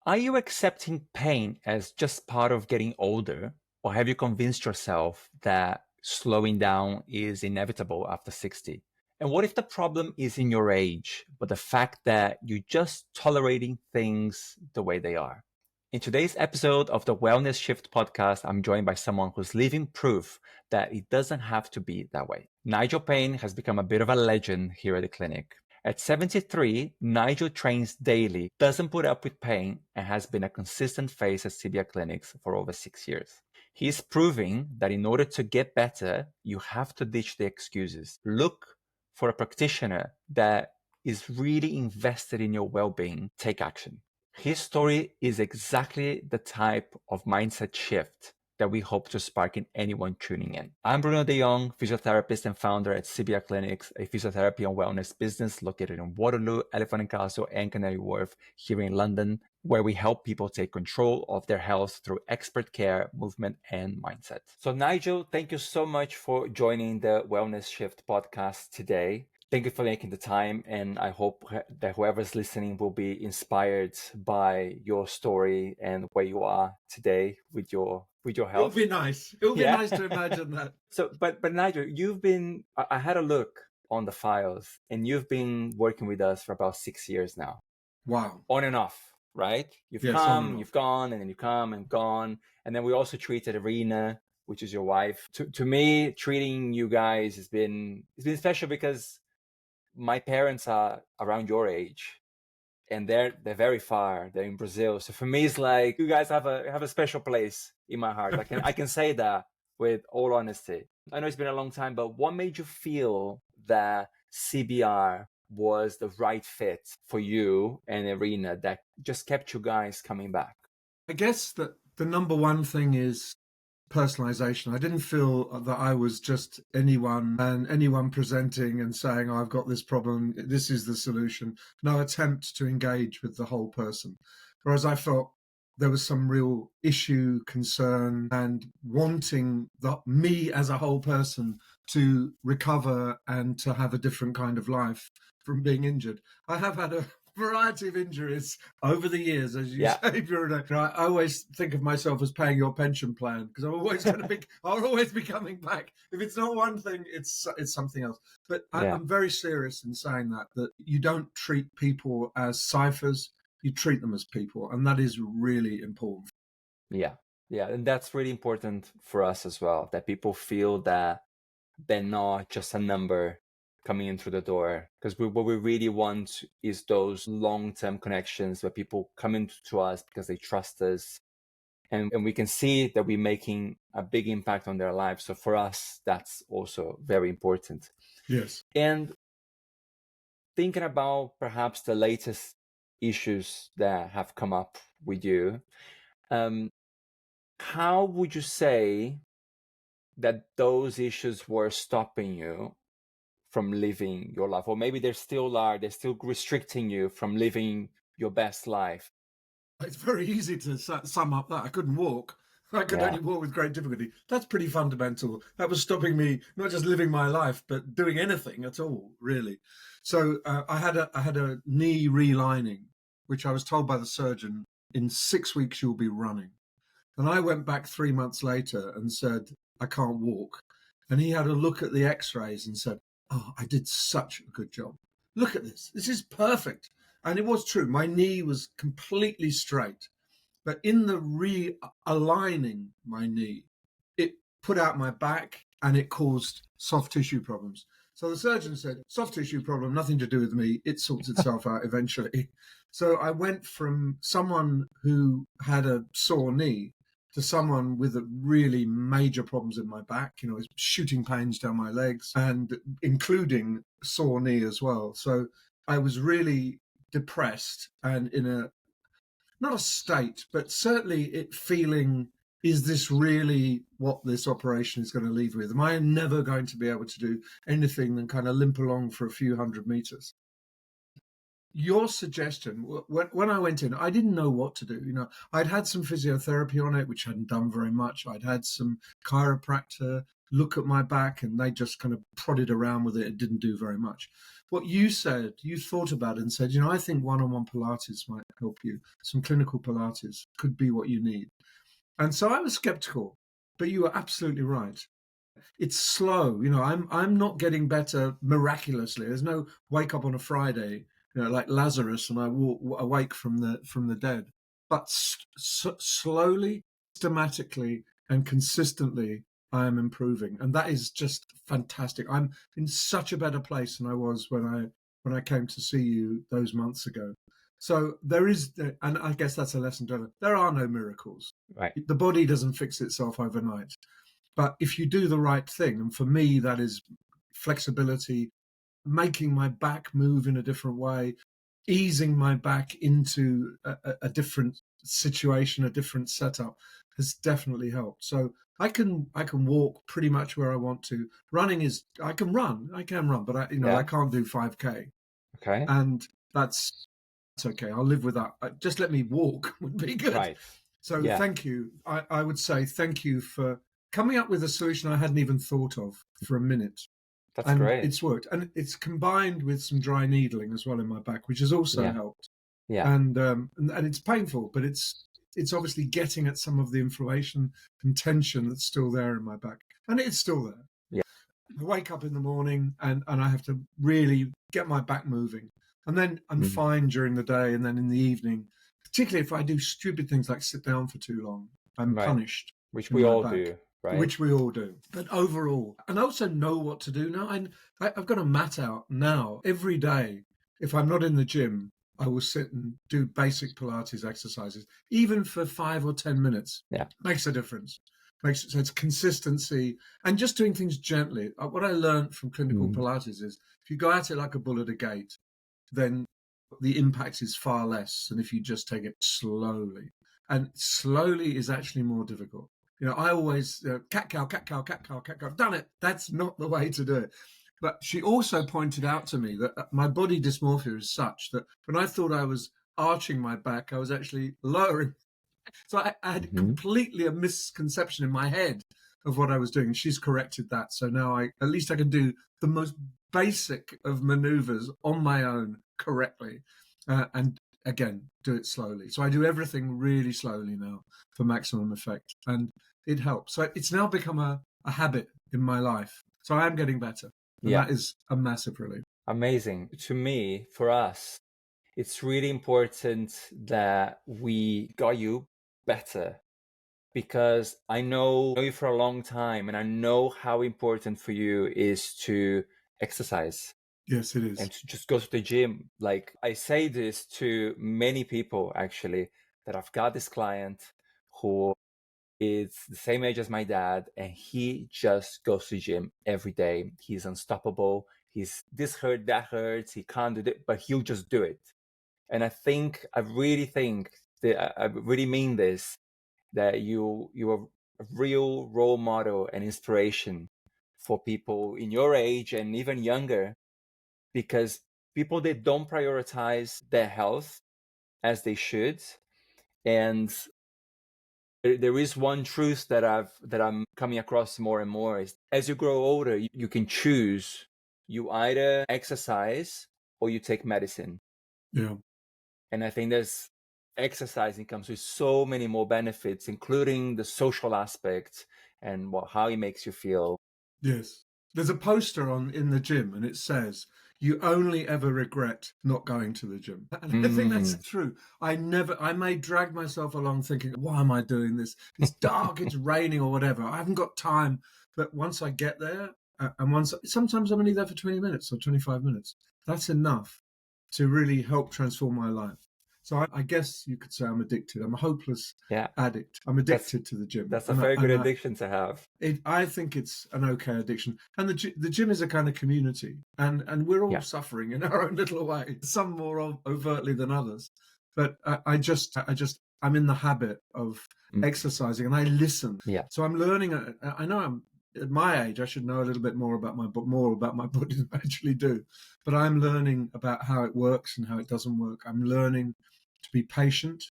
Are you accepting pain as just part of getting older, or have you convinced yourself that slowing down is inevitable after 60? And what if the problem is in your age, but the fact that you're just tolerating things the way they are? In today's episode of the Wellness Shift podcast, I'm joined by someone who's living proof that it doesn't have to be that way. Nigel Paine has become a bit of a legend here at the clinic. At 73, Nigel trains daily, doesn't put up with pain, and has been a consistent face at CBR Clinics for over 6 years. He's proving that in order to get better, you have to ditch the excuses. Look for a practitioner that is really invested in your well-being. Take action. His story is exactly the type of mindset shift that we hope to spark in anyone tuning in. I'm Bruno de Jong, physiotherapist and founder at CBR Clinics, a physiotherapy and wellness business located in Waterloo, Elephant and Castle, and Canary Wharf here in London, where we help people take control of their health through expert care, movement, and mindset. So Nigel, thank you so much for joining the Wellness Shift podcast today. Thank you for making the time, and I hope that whoever's listening will be inspired by your story and where you are today with your health. It would be nice. It would be nice to imagine that. So, but Nigel, I had a look on the files, and you've been working with us for about 6 years now. Wow. On and off, right? You've come, you've gone, and then you come and gone. And then we also treated Irina, which is your wife. To me, treating you guys it's been special because my parents are around your age, and they're very far. They're in Brazil, so for me, it's like you guys have a special place in my heart. I can say that with all honesty. I know it's been a long time, but what made you feel that CBR was the right fit for you and Irina that just kept you guys coming back? I guess that the number one thing is personalization. I didn't feel that I was just anyone presenting and saying, oh, I've got this problem, this is the solution. No attempt to engage with the whole person. Whereas I felt there was some real issue, concern, and wanting me as a whole person to recover and to have a different kind of life from being injured. I have had a variety of injuries over the years, as you say, Bruno. I always think of myself as paying your pension plan because I'm always I'll always be coming back. If it's not one thing, it's something else. But I'm very serious in saying that you don't treat people as ciphers, you treat them as people, and that is really important. Yeah, and that's really important for us as well, that people feel that they're not just a number coming in through the door, because what we really want is those long-term connections where people come into us because they trust us, and we can see that we're making a big impact on their lives. So for us, that's also very important. Yes. And thinking about perhaps the latest issues that have come up with you, how would you say that those issues were stopping you from living your life? Or maybe they're still restricting you from living your best life? It's very easy to sum up that. I couldn't walk. I could only walk with great difficulty. That's pretty fundamental. That was stopping me not just living my life, but doing anything at all, really. So I had a knee relining, which I was told by the surgeon, in 6 weeks you'll be running. And I went back 3 months later and said, I can't walk. And he had a look at the x-rays and said, oh, I did such a good job. Look at this. This is perfect. And it was true. My knee was completely straight. But in the realigning my knee, it put out my back and it caused soft tissue problems. So the surgeon said, soft tissue problem, nothing to do with me. It sorts itself out eventually. So I went from someone who had a sore knee to someone with really major problems in my back, shooting pains down my legs and including sore knee as well. So I was really depressed and in not a state, but certainly it feeling, is this really what this operation is going to leave with? Am I never going to be able to do anything than kind of limp along for a few hundred meters? Your suggestion, when I went in, I didn't know what to do. I'd had some physiotherapy on it, which hadn't done very much. I'd had some chiropractor look at my back and they just kind of prodded around with it. It didn't do very much. what you said, you thought about it and said, I think one-on-one Pilates might help you. Some clinical Pilates could be what you need. And so I was skeptical, but you were absolutely right. It's slow. I'm not getting better miraculously. There's no wake up on a Friday, like Lazarus, and I awake from the dead. But slowly, systematically, and consistently, I am improving, and that is just fantastic. I'm in such a better place than I was when I came to see you those months ago. So there is, and I guess that's a lesson to learn. There are no miracles. Right. The body doesn't fix itself overnight. But if you do the right thing, and for me, that is flexibility, making my back move in a different way, easing my back into a different situation, a different setup, has definitely helped. So I can walk pretty much where I want to. Running is, I can run, but I can't do 5K. Okay. And that's okay. I'll live with that. Just let me walk would be good. Right. So thank you. I would say thank you for coming up with a solution I hadn't even thought of for a minute. That's great. It's worked. And it's combined with some dry needling as well in my back, which has also helped. Yeah. And it's painful, but it's obviously getting at some of the inflammation and tension that's still there in my back. And it's still there. Yeah. I wake up in the morning and I have to really get my back moving. And then I'm fine during the day. And then in the evening, particularly if I do stupid things like sit down for too long, I'm punished. Which we all do. Right. Which we all do. But overall, and I also know what to do now. I've got a mat out now every day. If I'm not in the gym, I will sit and do basic Pilates exercises, even for 5 or 10 minutes. Yeah. Makes a difference. So it's consistency and just doing things gently. What I learned from clinical Pilates is if you go at it like a bull at a gate, then the impact is far less than if you just take it slowly. And slowly is actually more difficult. I always, cat cow, I've done it. That's not the way to do it. But she also pointed out to me that my body dysmorphia is such that when I thought I was arching my back, I was actually lowering. So I had completely a misconception in my head of what I was doing. She's corrected that. So now at least I can do the most basic of maneuvers on my own correctly. And again, do it slowly. So I do everything really slowly now for maximum effect. And it helps. So it's now become a habit in my life. So I am getting better. And that is a massive relief. Amazing. To me, for us, it's really important that we got you better, because I know you for a long time and I know how important for you is to exercise. Yes, it is. And to just go to the gym. Like I say this to many people actually, that I've got this client who is the same age as my dad, and he just goes to the gym every day. He's unstoppable. He's this hurt, that hurts. He can't do it, but he'll just do it. And I really think that I really mean this, that you are a real role model and inspiration for people in your age and even younger, because people, they don't prioritize their health as they should. And there is one truth that I'm coming across more and more is, as you grow older, you can choose. You either exercise or you take medicine. Yeah. And I think there's exercising comes with so many more benefits, including the social aspect and how it makes you feel. Yes. There's a poster in the gym and it says, you only ever regret not going to the gym. And I think that's true. I may drag myself along thinking, why am I doing this? It's dark, it's raining or whatever. I haven't got time. But once I get there, and sometimes I'm only there for 20 minutes or 25 minutes. That's enough to really help transform my life. So I guess you could say I'm addicted. I'm a hopeless addict. I'm addicted to the gym. That's a very good addiction to have. I think it's an okay addiction. And the gym is a kind of community. And we're all suffering in our own little way, some more overtly than others. But I'm in the habit of exercising and I listen. Yeah. So I'm learning. I know I'm at my age, I should know a little bit more about my body than I actually do. But I'm learning about how it works and how it doesn't work. I'm learning to be patient,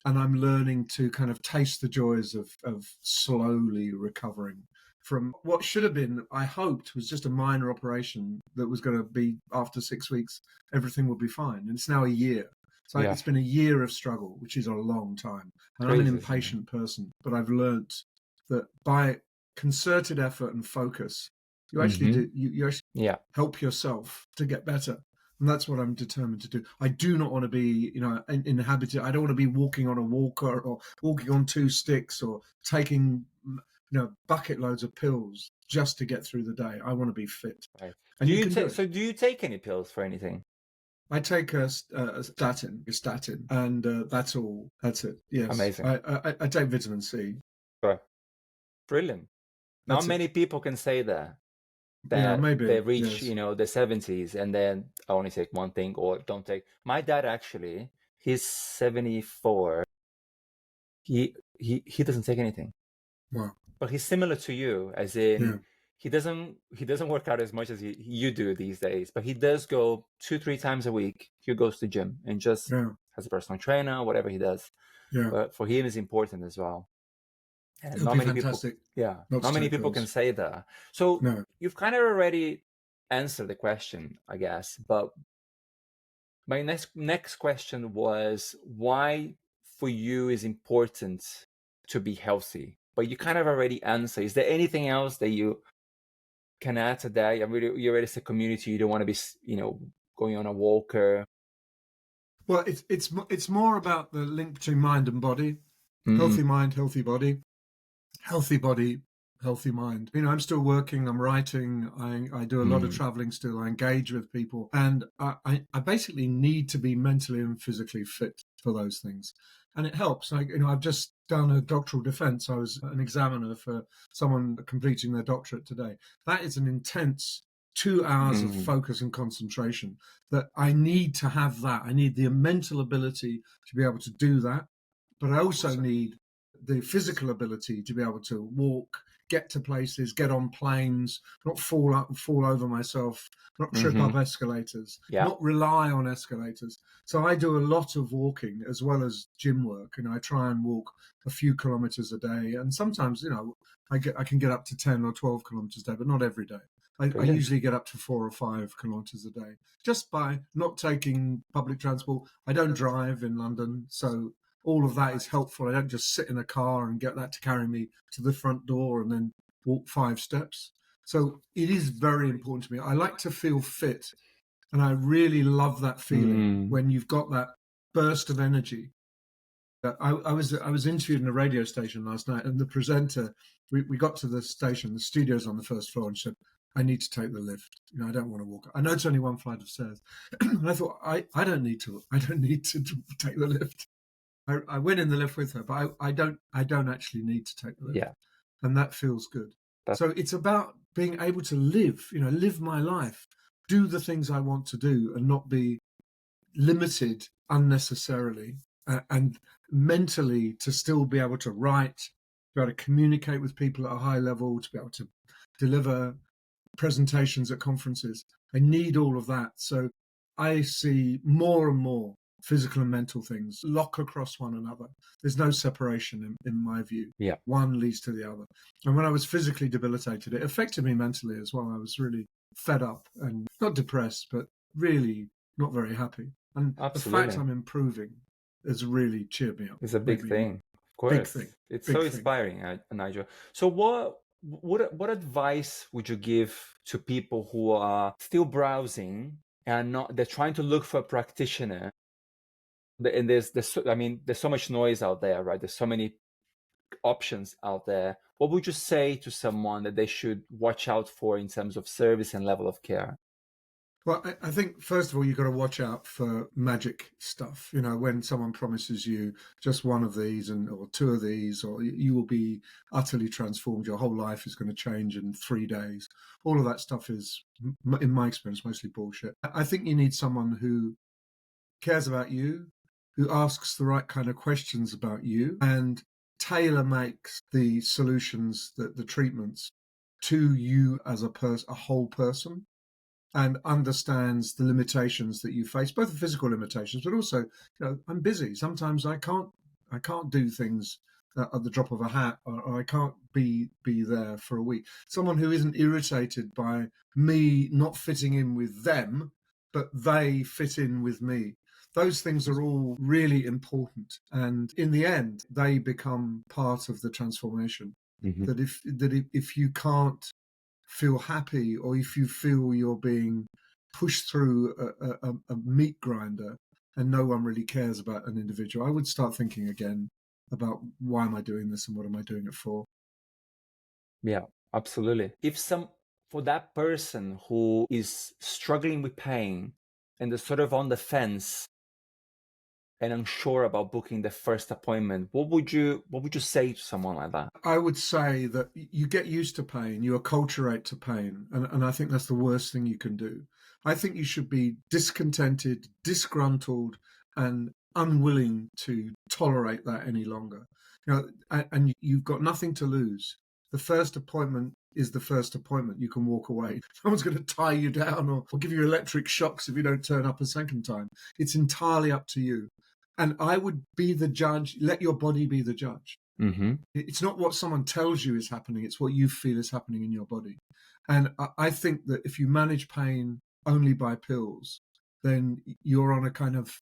and I'm learning to kind of taste the joys of slowly recovering from what should have been, I hoped, was just a minor operation that was going to be after 6 weeks, everything would be fine. And it's now a year. So Yeah. it's been a year of struggle, which is a long time. And I'm an Crazy, isn't it? impatient person, but I've learned that by concerted effort and focus, you actually do, you actually Yeah. help yourself to get better. And that's what I'm determined to do. I do not want to be, inhabited. I don't want to be walking on a walker or walking on 2 sticks or taking, bucket loads of pills just to get through the day. I want to be fit. Right. And you can do it. So do you take any pills for anything? I take a statin, and that's all. That's it. Yes. Amazing. I take vitamin C. Sure. Brilliant. Not That's it. many people can say that Yeah, maybe. they reach, Yes. the 70s and then I only take one thing or don't take. My dad actually, he's 74. He doesn't take anything. Wow. But he's similar to you, as in Yeah. he doesn't work out as much as you do these days, but he does go 2-3 times a week. He goes to gym and just has a personal trainer, whatever he does. Yeah. But for him, it's important as well. And It'll not be many fantastic. people, Not not many take people pills. can say that. So No. you've kind of already answered the question, I guess. But my next question was, why for you is important to be healthy? But you kind of already answered. Is there anything else that you can add to that? You already said community. You don't want to be, going on a walker. Well, it's more about the link between mind and body. Healthy mind, healthy body. Healthy body, healthy mind. I'm still working. I'm writing. I do a lot of traveling still. I engage with people, and I basically need to be mentally and physically fit for those things, and it helps. I've just done a doctoral defense. I was an examiner for someone completing their doctorate today. That is an intense 2 hours of focus and concentration that I need to have. That I need the mental ability to be able to do that, but I also need the physical ability to be able to walk, get to places, get on planes, not fall over myself, not trip up escalators, not rely on escalators. So I do a lot of walking as well as gym work, and I try and walk a few kilometers a day. And sometimes, I can get up to 10 or 12 kilometers a day, but not every day. I usually get up to 4 or 5 kilometers a day just by not taking public transport. I don't drive in London, so all of that is helpful. I don't just sit in a car and get that to carry me to the front door and then walk 5 steps. So it is very important to me. I like to feel fit, and I really love that feeling when you've got that burst of energy. I was interviewed in a radio station last night, and the presenter, we got to the station, the studio's on the first floor, and she said, I need to take the lift. I don't want to walk. I know it's only 1 flight of stairs. And I thought, I don't need to take the lift. I went in the lift with her, but I don't actually need to take the lift. Yeah. And that feels good. So it's about being able to live my life, do the things I want to do and not be limited unnecessarily, and mentally to still be able to write, to be able to communicate with people at a high level, to be able to deliver presentations at conferences. I need all of that. So I see more and more physical and mental things lock across one another. There's no separation in my view. Yeah. One leads to the other. And when I was physically debilitated, it affected me mentally as well. I was really fed up and not depressed, but really not very happy. And Absolutely. the fact I'm improving has really cheered me up. It's a big thing. Of course. Big thing. It's big so thing. inspiring, Nigel. So what advice would you give to people who are still browsing and they're trying to look for a practitioner? And there's so much noise out there, right? There's so many options out there. What would you say to someone that they should watch out for in terms of service and level of care? Well, I think, first of all, you've got to watch out for magic stuff. When someone promises you just one of these or 2 of these, or you will be utterly transformed, your whole life is going to change in 3 days. All of that stuff is, in my experience, mostly bullshit. I think you need someone who cares about you, who asks the right kind of questions about you, and tailor makes the solutions, the treatments to you as a whole person, and understands the limitations that you face, both the physical limitations, but also, I'm busy. Sometimes I can't do things at the drop of a hat, or I can't be there for a week. Someone who isn't irritated by me not fitting in with them, but they fit in with me. Those things are all really important, and in the end, they become part of the transformation. Mm-hmm. If you can't feel happy, or if you feel you're being pushed through a meat grinder and no one really cares about an individual, I would start thinking again about why am I doing this and what am I doing it for. Yeah, absolutely. For that person who is struggling with pain and is sort of on the fence and unsure about booking the first appointment, what would you say to someone like that? I would say that you get used to pain, you acculturate to pain, and I think that's the worst thing you can do. I think you should be discontented, disgruntled, and unwilling to tolerate that any longer. And you've got nothing to lose. The first appointment is the first appointment. You can walk away. No one's going to tie you down or give you electric shocks if you don't turn up a second time. It's entirely up to you. And I would be the judge. Let your body be the judge. Mm-hmm. It's not what someone tells you is happening. It's what you feel is happening in your body. And I think that if you manage pain only by pills, then you're on a kind of,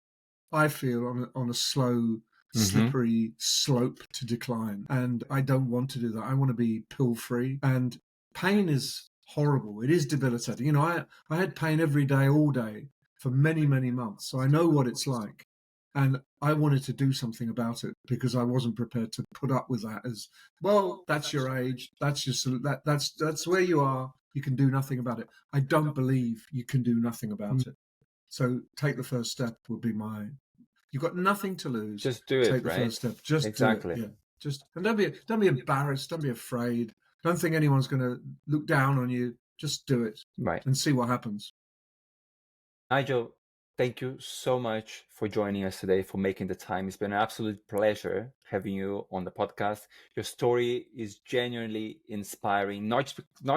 I feel, on a slow, slippery slope to decline. And I don't want to do that. I want to be pill free. And pain is horrible. It is debilitating. I had pain every day, all day for many, many months. So I know what it's like. And I wanted to do something about it because I wasn't prepared to put up with that as, well, that's your age. That's just, that's where you are. You can do nothing about it. I don't believe you can do nothing about it. So take the first step would be you've got nothing to lose. Just do it, take the right? first step. Just exactly. do it. Yeah. And don't be embarrassed. Don't be afraid. Don't think anyone's going to look down on you. Just do it. Right. And see what happens. Nigel, thank you so much for joining us today, for making the time. It's been an absolute pleasure having you on the podcast. Your story is genuinely inspiring, not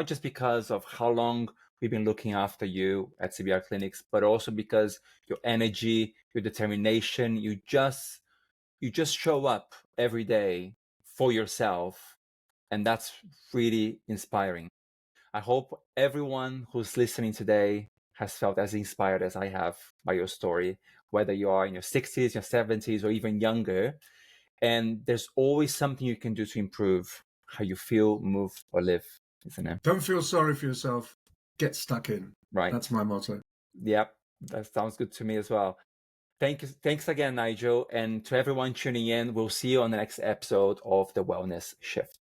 just because of how long we've been looking after you at CBR Clinics, but also because your energy, your determination, you just show up every day for yourself. And that's really inspiring. I hope everyone who's listening today has felt as inspired as I have by your story, whether you are in your 60s, your 70s, or even younger. And there's always something you can do to improve how you feel, move, or live, isn't it? Don't feel sorry for yourself. Get stuck in. Right. That's my motto. Yep. That sounds good to me as well. Thanks again, Nigel. And to everyone tuning in, we'll see you on the next episode of The Wellness Shift.